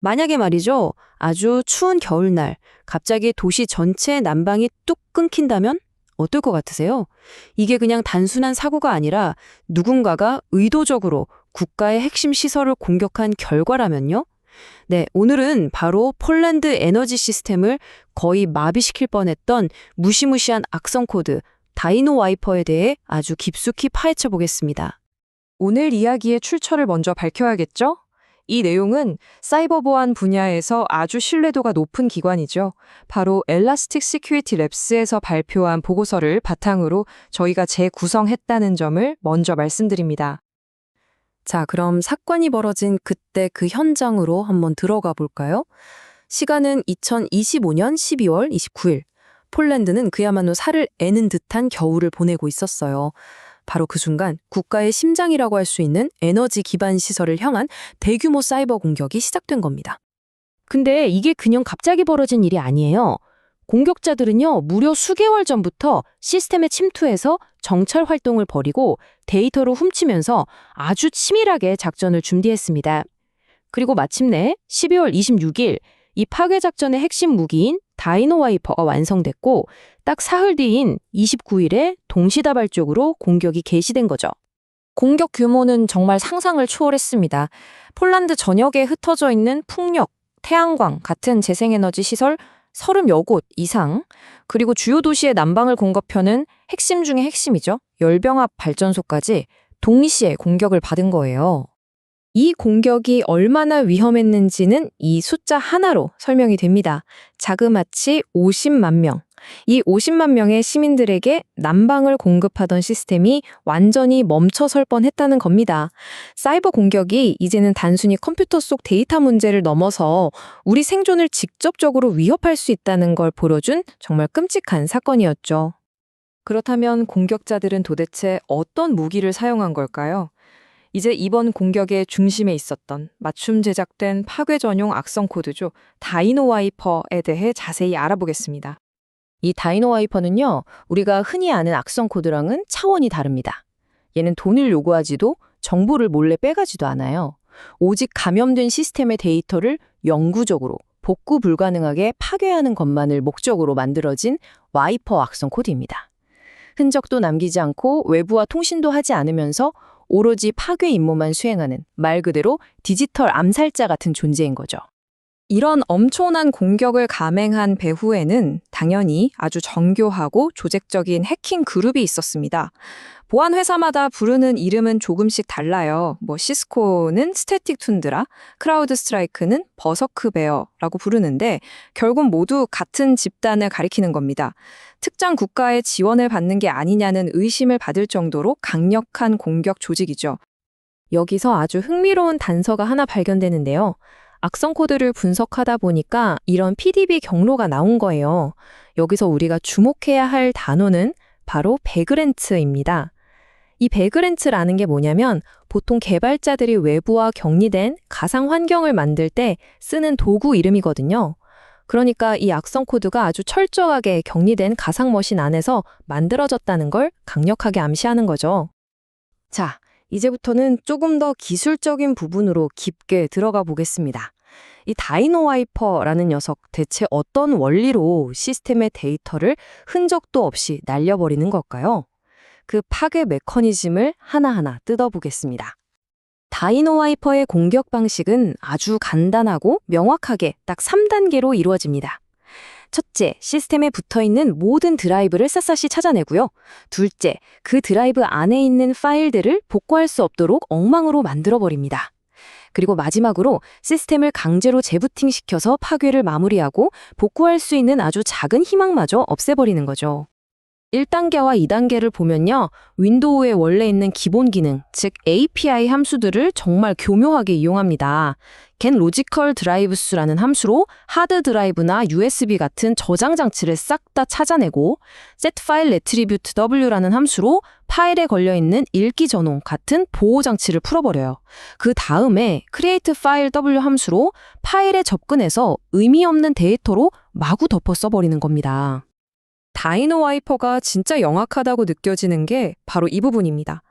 만약에 말이죠, 아주 추운 겨울날, 갑자기 도시 전체의 난방이 뚝 끊긴다면 어떨 것 같으세요? 이게 그냥 단순한 사고가 아니라 누군가가 의도적으로 국가의 핵심 시설을 공격한 결과라면요? 네, 오늘은 바로 폴란드 에너지 시스템을 거의 마비시킬 뻔했던 무시무시한 악성 코드, 다이노 와이퍼에 대해 아주 깊숙이 파헤쳐 보겠습니다. 오늘 이야기의 출처를 먼저 밝혀야겠죠? 이 내용은 사이버 보안 분야에서 아주 신뢰도가 높은 기관이죠. 바로 엘라스틱 시큐리티 랩스에서 발표한 보고서를 바탕으로 저희가 재구성했다는 점을 먼저 말씀드립니다. 자, 그럼 사건이 벌어진 그때 그 현장으로 한번 들어가 볼까요? 시간은 2025년 12월 29일. 폴란드는 그야말로 살을 애는 듯한 겨울을 보내고 있었어요. 바로 그 순간 국가의 심장이라고 할 수 있는 에너지 기반 시설을 향한 대규모 사이버 공격이 시작된 겁니다. 근데 이게 그냥 갑자기 벌어진 일이 아니에요. 공격자들은요, 무려 수개월 전부터 시스템에 침투해서 정찰 활동을 벌이고 데이터를 훔치면서 아주 치밀하게 작전을 준비했습니다. 그리고 마침내 12월 26일 이 파괴 작전의 핵심 무기인 다이노 와이퍼가 완성됐고 딱 사흘 뒤인 29일에 동시다발적으로 공격이 개시된 거죠. 공격 규모는 정말 상상을 초월했습니다. 폴란드 전역에 흩어져 있는 풍력, 태양광 같은 재생에너지 시설 30여 곳 이상, 그리고 주요 도시의 난방을 공급하는 핵심 중의 핵심이죠. 열병합 발전소까지 동시에 공격을 받은 거예요. 이 공격이 얼마나 위험했는지는 이 숫자 하나로 설명이 됩니다. 자그마치 50만 명. 이 50만 명의 시민들에게 난방을 공급하던 시스템이 완전히 멈춰설 뻔했다는 겁니다. 사이버 공격이 이제는 단순히 컴퓨터 속 데이터 문제를 넘어서 우리 생존을 직접적으로 위협할 수 있다는 걸 보여준 정말 끔찍한 사건이었죠. 그렇다면 공격자들은 도대체 어떤 무기를 사용한 걸까요? 이제 이번 공격의 중심에 있었던 맞춤 제작된 파괴 전용 악성 코드죠. 다이노 와이퍼에 대해 자세히 알아보겠습니다. 이 다이노 와이퍼는요, 우리가 흔히 아는 악성 코드랑은 차원이 다릅니다. 얘는 돈을 요구하지도 정보를 몰래 빼가지도 않아요. 오직 감염된 시스템의 데이터를 영구적으로 복구 불가능하게 파괴하는 것만을 목적으로 만들어진 와이퍼 악성 코드입니다. 흔적도 남기지 않고 외부와 통신도 하지 않으면서 오로지 파괴 임무만 수행하는 말 그대로 디지털 암살자 같은 존재인 거죠. 이런 엄청난 공격을 감행한 배후에는 당연히 아주 정교하고 조직적인 해킹 그룹이 있었습니다. 보안 회사마다 부르는 이름은 조금씩 달라요. 시스코는 스태틱 툰드라, 크라우드 스트라이크는 버서크 베어라고 부르는데 결국 모두 같은 집단을 가리키는 겁니다. 특정 국가의 지원을 받는 게 아니냐는 의심을 받을 정도로 강력한 공격 조직이죠. 여기서 아주 흥미로운 단서가 하나 발견되는데요. 악성 코드를 분석하다 보니까 이런 PDB 경로가 나온 거예요. 여기서 우리가 주목해야 할 단어는 바로 배그랜트입니다. 이 배그랜트라는 게 뭐냐면 보통 개발자들이 외부와 격리된 가상 환경을 만들 때 쓰는 도구 이름이거든요. 그러니까 이 악성 코드가 아주 철저하게 격리된 가상 머신 안에서 만들어졌다는 걸 강력하게 암시하는 거죠. 자, 이제부터는 조금 더 기술적인 부분으로 깊게 들어가 보겠습니다. 이 다이노 와이퍼라는 녀석 대체 어떤 원리로 시스템의 데이터를 흔적도 없이 날려버리는 걸까요? 그 파괴 메커니즘을 하나하나 뜯어보겠습니다. 다이노 와이퍼의 공격 방식은 아주 간단하고 명확하게 딱 3단계로 이루어집니다. 첫째, 시스템에 붙어있는 모든 드라이브를 샅샅이 찾아내고요. 둘째, 그 드라이브 안에 있는 파일들을 복구할 수 없도록 엉망으로 만들어버립니다. 그리고 마지막으로 시스템을 강제로 재부팅시켜서 파괴를 마무리하고 복구할 수 있는 아주 작은 희망마저 없애버리는 거죠. 1단계와 2단계를 보면요. 윈도우에 원래 있는 기본 기능, 즉 API 함수들을 정말 교묘하게 이용합니다. get logical drives라는 함수로 하드 드라이브나 USB 같은 저장 장치를 싹 다 찾아내고 set file attribute w라는 함수로 파일에 걸려있는 읽기 전송 같은 보호 장치를 풀어버려요. 그 다음에 create file w 함수로 파일에 접근해서 의미 없는 데이터로 마구 덮어 써버리는 겁니다. 다이노 와이퍼가 진짜 영악하다고 느껴지는 게 바로 이 부분입니다.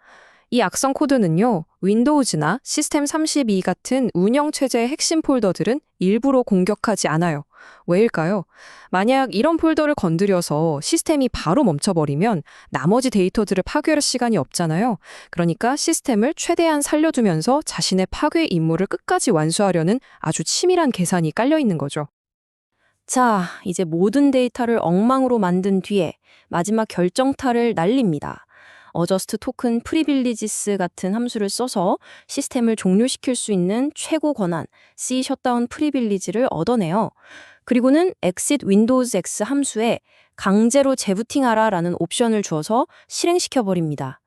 이 악성 코드는요, 윈도우즈나 시스템 32 같은 운영체제의 핵심 폴더들은 일부러 공격하지 않아요. 왜일까요? 만약 이런 폴더를 건드려서 시스템이 바로 멈춰버리면 나머지 데이터들을 파괴할 시간이 없잖아요. 그러니까 시스템을 최대한 살려두면서 자신의 파괴 임무를 끝까지 완수하려는 아주 치밀한 계산이 깔려 있는 거죠. 자, 이제 모든 데이터를 엉망으로 만든 뒤에 마지막 결정타를 날립니다. 어저스트 토큰 프리빌리지스 같은 함수를 써서 시스템을 종료시킬 수 있는 최고 권한 C 셧다운 프리빌리지를 얻어내요. 그리고는 exit windows x 함수에 강제로 재부팅하라 라는 옵션을 주어서 실행시켜버립니다.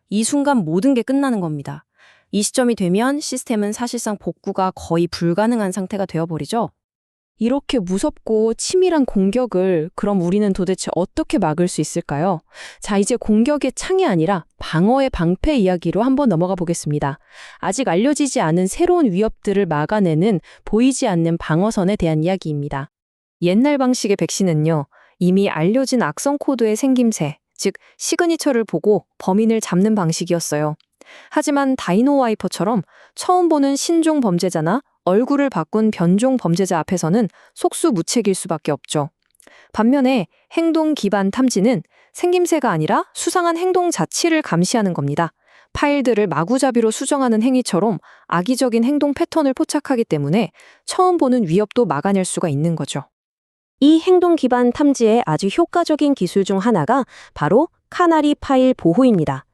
이 순간 모든 게 끝나는 겁니다. 이 시점이 되면 시스템은 사실상 복구가 거의 불가능한 상태가 되어버리죠. 이렇게 무섭고 치밀한 공격을 그럼 우리는 도대체 어떻게 막을 수 있을까요? 자, 이제 공격의 창이 아니라 방어의 방패 이야기로 한번 넘어가 보겠습니다. 아직 알려지지 않은 새로운 위협들을 막아내는 보이지 않는 방어선에 대한 이야기입니다. 옛날 방식의 백신은요, 이미 알려진 악성 코드의 생김새, 즉 시그니처를 보고 범인을 잡는 방식이었어요. 하지만 다이노 와이퍼처럼 처음 보는 신종 범죄자나 얼굴을 바꾼 변종 범죄자 앞에서는 속수무책일 수밖에 없죠. 반면에 행동 기반 탐지는 생김새가 아니라 수상한 행동 자체를 감시하는 겁니다. 파일들을 마구잡이로 수정하는 행위처럼 악의적인 행동 패턴을 포착하기 때문에 처음 보는 위협도 막아낼 수가 있는 거죠. 이 행동 기반 탐지의 아주 효과적인 기술 중 하나가 바로 카나리 파일 보호입니다.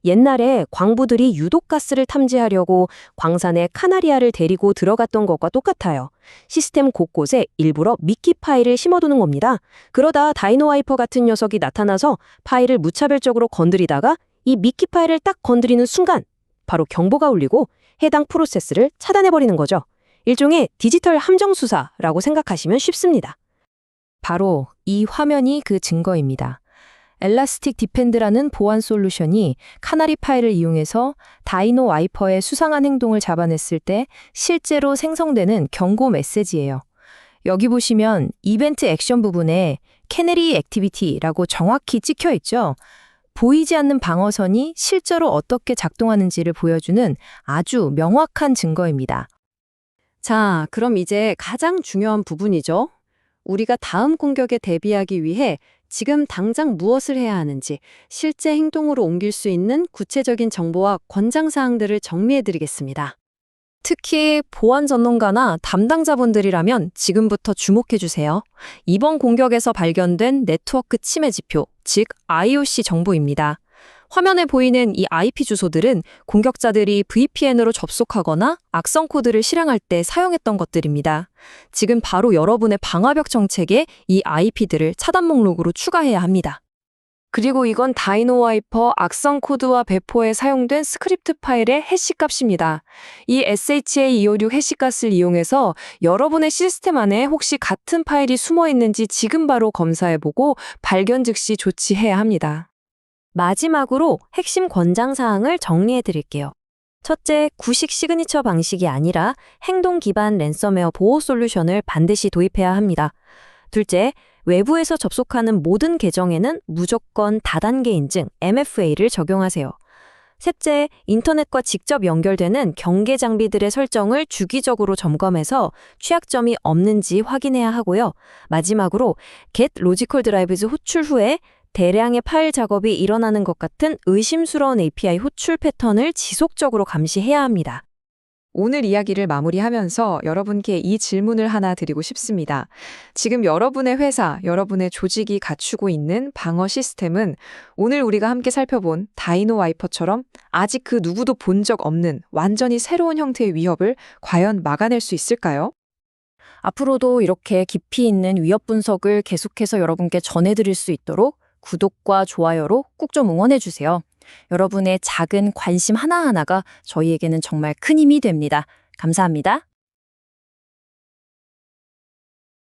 옛날에 광부들이 유독 가스를 탐지하려고 광산에 카나리아를 데리고 들어갔던 것과 똑같아요. 시스템 곳곳에 일부러 미끼 파일을 심어두는 겁니다. 그러다 다이노 와이퍼 같은 녀석이 나타나서 파일을 무차별적으로 건드리다가 이 미끼 파일을 딱 건드리는 순간 바로 경보가 울리고 해당 프로세스를 차단해버리는 거죠. 일종의 디지털 함정 수사라고 생각하시면 쉽습니다. 바로 이 화면이 그 증거입니다. 엘라스틱 디펜드라는 보안 솔루션이 카나리 파일을 이용해서 다이노 와이퍼의 수상한 행동을 잡아냈을 때 실제로 생성되는 경고 메시지예요. 여기 보시면 이벤트 액션 부분에 캐너리 액티비티라고 정확히 찍혀 있죠. 보이지 않는 방어선이 실제로 어떻게 작동하는지를 보여주는 아주 명확한 증거입니다. 자, 그럼 이제 가장 중요한 부분이죠. 우리가 다음 공격에 대비하기 위해 지금 당장 무엇을 해야 하는지 실제 행동으로 옮길 수 있는 구체적인 정보와 권장사항들을 정리해드리겠습니다. 특히 보안 전문가나 담당자분들이라면 지금부터 주목해주세요. 이번 공격에서 발견된 네트워크 침해 지표, 즉 IOC 정보입니다. 화면에 보이는 이 IP 주소들은 공격자들이 VPN으로 접속하거나 악성 코드를 실행할 때 사용했던 것들입니다. 지금 바로 여러분의 방화벽 정책에 이 IP들을 차단 목록으로 추가해야 합니다. 그리고 이건 다이노 와이퍼 악성 코드와 배포에 사용된 스크립트 파일의 해시값입니다. 이 SHA-256 해시값을 이용해서 여러분의 시스템 안에 혹시 같은 파일이 숨어 있는지 지금 바로 검사해보고 발견 즉시 조치해야 합니다. 마지막으로 핵심 권장사항을 정리해드릴게요. 첫째, 구식 시그니처 방식이 아니라 행동 기반 랜섬웨어 보호 솔루션을 반드시 도입해야 합니다. 둘째, 외부에서 접속하는 모든 계정에는 무조건 다단계 인증 MFA를 적용하세요. 셋째, 인터넷과 직접 연결되는 경계 장비들의 설정을 주기적으로 점검해서 취약점이 없는지 확인해야 하고요. 마지막으로 get logical drives 호출 후에 대량의 파일 작업이 일어나는 것 같은 의심스러운 API 호출 패턴을 지속적으로 감시해야 합니다. 오늘 이야기를 마무리하면서 여러분께 이 질문을 하나 드리고 싶습니다. 지금 여러분의 회사, 여러분의 조직이 갖추고 있는 방어 시스템은 오늘 우리가 함께 살펴본 다이노 와이퍼처럼 아직 그 누구도 본 적 없는 완전히 새로운 형태의 위협을 과연 막아낼 수 있을까요? 앞으로도 이렇게 깊이 있는 위협 분석을 계속해서 여러분께 전해드릴 수 있도록 구독과 좋아요로 꾹 좀 응원해주세요. 여러분의 작은 관심 하나하나가 저희에게는 정말 큰 힘이 됩니다. 감사합니다.